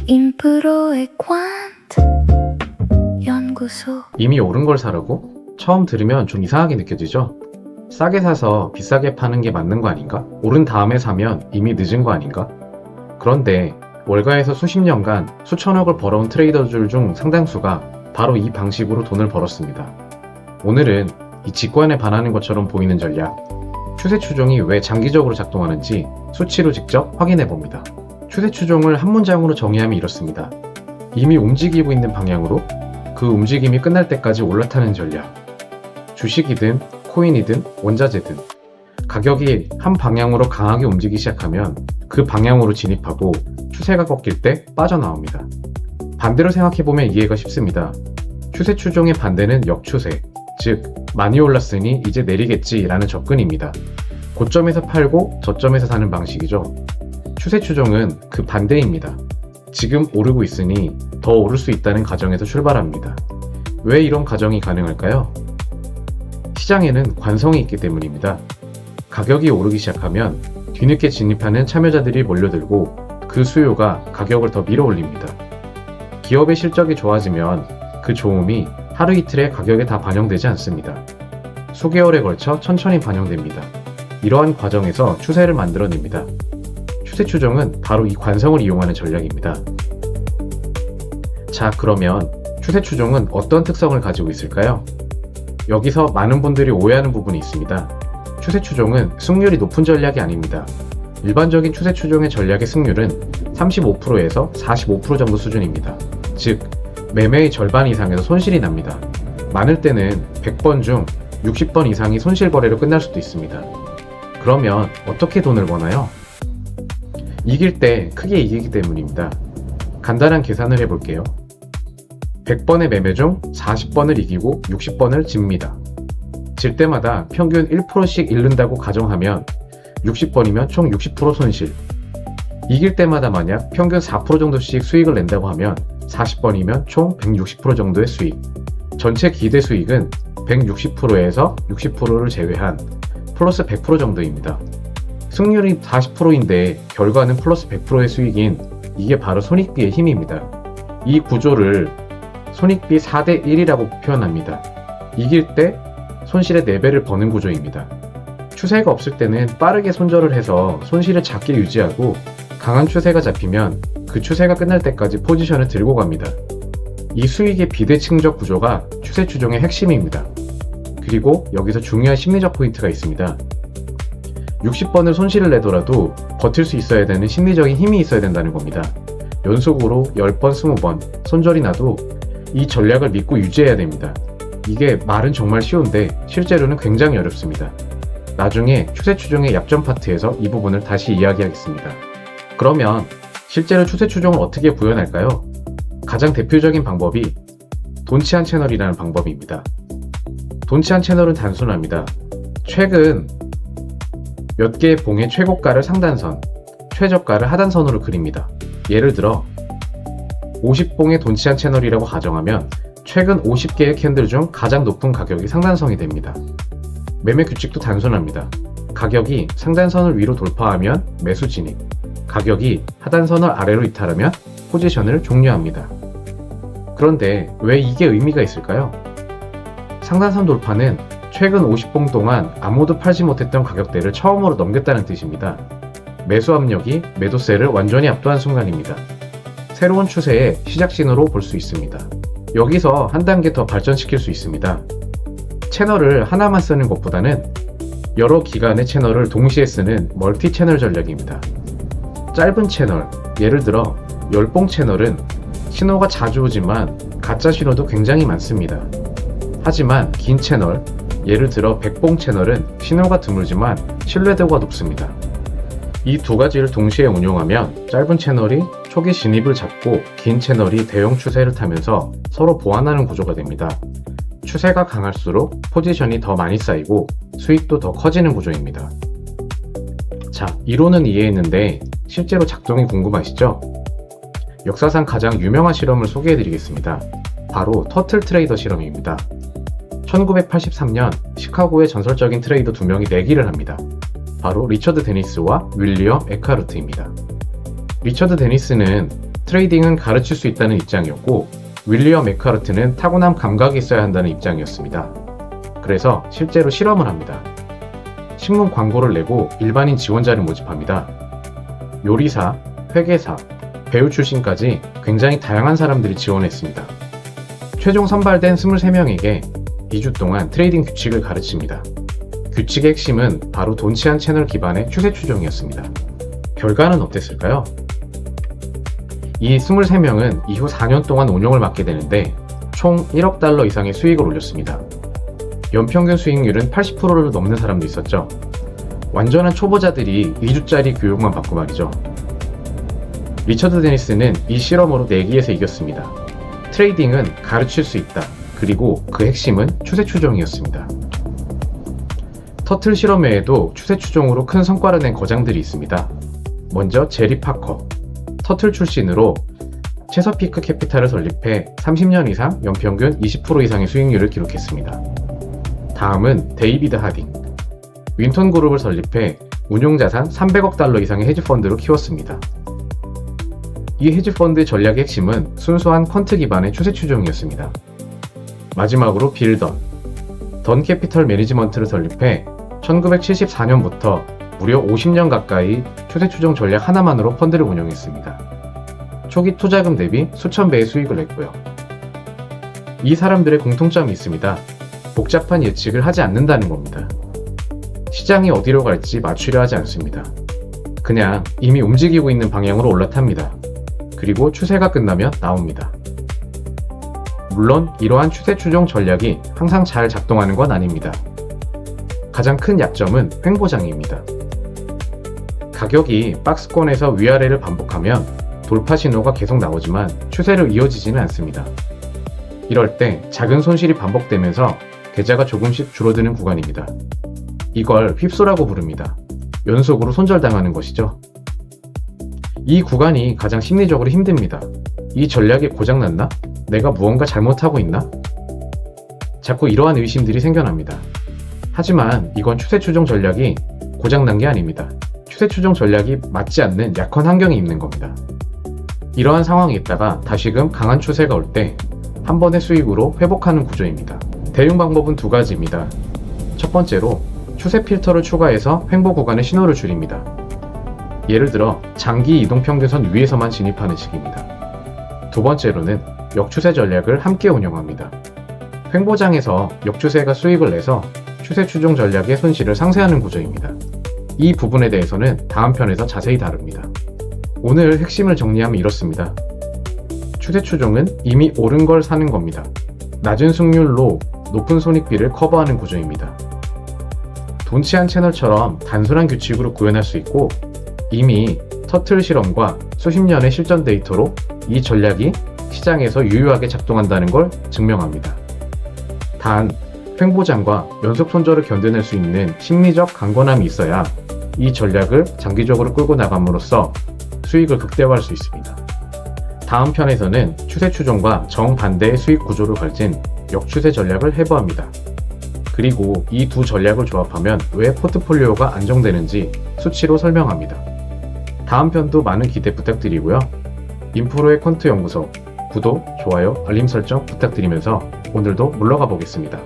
인프로의 퀀트 연구소. 이미 오른 걸 사라고? 처음 들으면 좀 이상하게 느껴지죠? 싸게 사서 비싸게 파는 게 맞는 거 아닌가? 오른 다음에 사면 이미 늦은 거 아닌가? 그런데 월가에서 수십 년간 수천억을 벌어온 트레이더들 중 상당수가 바로 이 방식으로 돈을 벌었습니다. 오늘은 이 직관에 반하는 것처럼 보이는 전략, 추세 추종이 왜 장기적으로 작동하는지 수치로 직접 확인해 봅니다. 추세 추종을 한 문장으로 정의하면 이렇습니다. 이미 움직이고 있는 방향으로 그 움직임이 끝날 때까지 올라타는 전략. 주식이든 코인이든 원자재든 가격이 한 방향으로 강하게 움직이기 시작하면 그 방향으로 진입하고 추세가 꺾일 때 빠져나옵니다. 반대로 생각해보면 이해가 쉽습니다. 추세 추종의 반대는 역추세, 즉 많이 올랐으니 이제 내리겠지 라는 접근입니다. 고점에서 팔고 저점에서 사는 방식이죠. 추세 추종은 그 반대입니다. 지금 오르고 있으니 더 오를 수 있다는 가정에서 출발합니다. 왜 이런 가정이 가능할까요? 시장에는 관성이 있기 때문입니다. 가격이 오르기 시작하면 뒤늦게 진입하는 참여자들이 몰려들고 그 수요가 가격을 더 밀어올립니다. 기업의 실적이 좋아지면 그 좋음이 하루 이틀의 가격에 다 반영되지 않습니다. 수개월에 걸쳐 천천히 반영됩니다. 이러한 과정에서 추세를 만들어냅니다. 추세 추종은 바로 이 관성을 이용하는 전략입니다. 자, 그러면 추세 추종은 어떤 특성을 가지고 있을까요? 여기서 많은 분들이 오해하는 부분이 있습니다. 추세 추종은 승률이 높은 전략이 아닙니다. 일반적인 추세 추종의 전략의 승률은 35%에서 45% 정도 수준입니다. 즉, 매매의 절반 이상에서 손실이 납니다. 많을 때는 100번 중 60번 이상이 손실 거래로 끝날 수도 있습니다. 그러면 어떻게 돈을 버나요? 이길 때 크게 이기기 때문입니다. 간단한 계산을 해볼게요. 100번의 매매 중 40번을 이기고 60번을 집니다. 질 때마다 평균 1%씩 잃는다고 가정하면 60번이면 총 60% 손실. 이길 때마다 만약 평균 4% 정도씩 수익을 낸다고 하면 40번이면 총 160% 정도의 수익. 전체 기대 수익은 160%에서 60%를 제외한 플러스 100% 정도입니다. 승률이 40%인데 결과는 플러스 100%의 수익인 이게 바로 손익비의 힘입니다. 이 구조를 손익비 4대 1이라고 표현합니다. 이길 때 손실의 4배를 버는 구조입니다. 추세가 없을 때는 빠르게 손절을 해서 손실을 작게 유지하고 강한 추세가 잡히면 그 추세가 끝날 때까지 포지션을 들고 갑니다. 이 수익의 비대칭적 구조가 추세 추종의 핵심입니다. 그리고 여기서 중요한 심리적 포인트가 있습니다. 60번을 손실을 내더라도 버틸 수 있어야 되는 심리적인 힘이 있어야 된다는 겁니다. 연속으로 10번, 20번 손절이 나도 이 전략을 믿고 유지해야 됩니다. 이게 말은 정말 쉬운데 실제로는 굉장히 어렵습니다. 나중에 추세 추종의 약점 파트에서 이 부분을 다시 이야기하겠습니다. 그러면 실제로 추세 추종을 어떻게 구현할까요? 가장 대표적인 방법이 돈치한 채널이라는 방법입니다. 돈치한 채널은 단순합니다. 최근 몇 개의 봉의 최고가를 상단선, 최저가를 하단선으로 그립니다. 예를 들어 50봉의 돈치한 채널이라고 가정하면 최근 50개의 캔들 중 가장 높은 가격이 상단선이 됩니다. 매매 규칙도 단순합니다. 가격이 상단선을 위로 돌파하면 매수 진입, 가격이 하단선을 아래로 이탈하면 포지션을 종료합니다. 그런데 왜 이게 의미가 있을까요? 상단선 돌파는 최근 50봉 동안 아무도 팔지 못했던 가격대를 처음으로 넘겼다는 뜻입니다. 매수 압력이 매도세를 완전히 압도한 순간입니다. 새로운 추세의 시작 신호로 볼 수 있습니다. 여기서 한 단계 더 발전시킬 수 있습니다. 채널을 하나만 쓰는 것보다는 여러 기간의 채널을 동시에 쓰는 멀티 채널 전략입니다. 짧은 채널, 예를 들어 10봉 채널은 신호가 자주 오지만 가짜 신호도 굉장히 많습니다. 하지만 긴 채널, 예를 들어 100봉 채널은 신호가 드물지만 신뢰도가 높습니다. 이 두 가지를 동시에 운용하면 짧은 채널이 초기 진입을 잡고 긴 채널이 대형 추세를 타면서 서로 보완하는 구조가 됩니다. 추세가 강할수록 포지션이 더 많이 쌓이고 수익도 더 커지는 구조입니다. 자, 이론은 이해했는데 실제로 작동이 궁금하시죠? 역사상 가장 유명한 실험을 소개해드리겠습니다. 바로 터틀 트레이더 실험입니다. 1983년 시카고의 전설적인 트레이더 2명이 내기를 합니다. 바로 리처드 데니스와 윌리엄 에카르트입니다. 리처드 데니스는 트레이딩은 가르칠 수 있다는 입장이었고, 윌리엄 에크하르트는 타고난 감각이 있어야 한다는 입장이었습니다. 그래서 실제로 실험을 합니다. 신문 광고를 내고 일반인 지원자를 모집합니다. 요리사, 회계사, 배우 출신까지 굉장히 다양한 사람들이 지원했습니다. 최종 선발된 23명에게 2주 동안 트레이딩 규칙을 가르칩니다. 규칙의 핵심은 바로 돈치한 채널 기반의 추세 추종이었습니다. 결과는 어땠을까요? 이 23명은 이후 4년 동안 운용을 맡게 되는데 총 1억 달러 이상의 수익을 올렸습니다. 연평균 수익률은 80%를 넘는 사람도 있었죠. 완전한 초보자들이 2주짜리 교육만 받고 말이죠. 리처드 데니스는 이 실험으로 내기에서 이겼습니다. 트레이딩은 가르칠 수 있다. 그리고 그 핵심은 추세 추종이었습니다. 터틀 실험 외에도 추세 추종으로 큰 성과를 낸 거장들이 있습니다. 먼저 제리 파커, 터틀 출신으로 체서피크 캐피탈을 설립해 30년 이상 연평균 20% 이상의 수익률을 기록했습니다. 다음은 데이비드 하딩, 윈턴 그룹을 설립해 운용자산 300억 달러 이상의 헤지펀드로 키웠습니다. 이 헤지펀드의 전략의 핵심은 순수한 퀀트 기반의 추세 추종이었습니다. 마지막으로 빌 던 캐피털 매니지먼트를 설립해 1974년부터 무려 50년 가까이 추세 추종 전략 하나만으로 펀드를 운영했습니다. 초기 투자금 대비 수천 배의 수익을 냈고요. 이 사람들의 공통점이 있습니다. 복잡한 예측을 하지 않는다는 겁니다. 시장이 어디로 갈지 맞추려 하지 않습니다. 그냥 이미 움직이고 있는 방향으로 올라탑니다. 그리고 추세가 끝나면 나옵니다. 물론 이러한 추세 추종 전략이 항상 잘 작동하는 건 아닙니다. 가장 큰 약점은 횡보장애입니다. 가격이 박스권에서 위아래를 반복하면 돌파 신호가 계속 나오지만 추세로 이어지지는 않습니다. 이럴 때 작은 손실이 반복되면서 계좌가 조금씩 줄어드는 구간입니다. 이걸 휩소라고 부릅니다. 연속으로 손절당하는 것이죠. 이 구간이 가장 심리적으로 힘듭니다. 이 전략이 고장났나? 내가 무언가 잘못하고 있나? 자꾸 이러한 의심들이 생겨납니다. 하지만 이건 추세 추종 전략이 고장난 게 아닙니다. 추세 추종 전략이 맞지 않는 약한 환경이 있는 겁니다. 이러한 상황에 있다가 다시금 강한 추세가 올 때 한 번의 수익으로 회복하는 구조입니다. 대응 방법은 두 가지입니다. 첫 번째로 추세 필터를 추가해서 횡보 구간의 신호를 줄입니다. 예를 들어 장기 이동평균선 위에서만 진입하는 식입니다. 두 번째로는 역추세 전략을 함께 운영합니다. 횡보장에서 역추세가 수익을 내서 추세 추종 전략의 손실을 상쇄하는 구조입니다. 이 부분에 대해서는 다음 편에서 자세히 다룹니다. 오늘 핵심을 정리하면 이렇습니다. 추세 추종은 이미 옳은 걸 사는 겁니다. 낮은 승률로 높은 손익비를 커버하는 구조입니다. 돈치한 채널처럼 단순한 규칙으로 구현할 수 있고 이미 터틀 실험과 수십 년의 실전 데이터로 이 전략이 시장에서 유효하게 작동한다는 걸 증명합니다. 단, 횡보장과 연속 손절을 견뎌낼 수 있는 심리적 강건함이 있어야 이 전략을 장기적으로 끌고 나감으로써 수익을 극대화할 수 있습니다. 다음 편에서는 추세 추종과 정반대의 수익 구조를 가진 역추세 전략을 해부합니다. 그리고 이 두 전략을 조합하면 왜 포트폴리오가 안정되는지 수치로 설명합니다. 다음 편도 많은 기대 부탁드리고요. 인프로의 퀀트 연구소 구독, 좋아요, 알림 설정 부탁드리면서 오늘도 물러가 보겠습니다.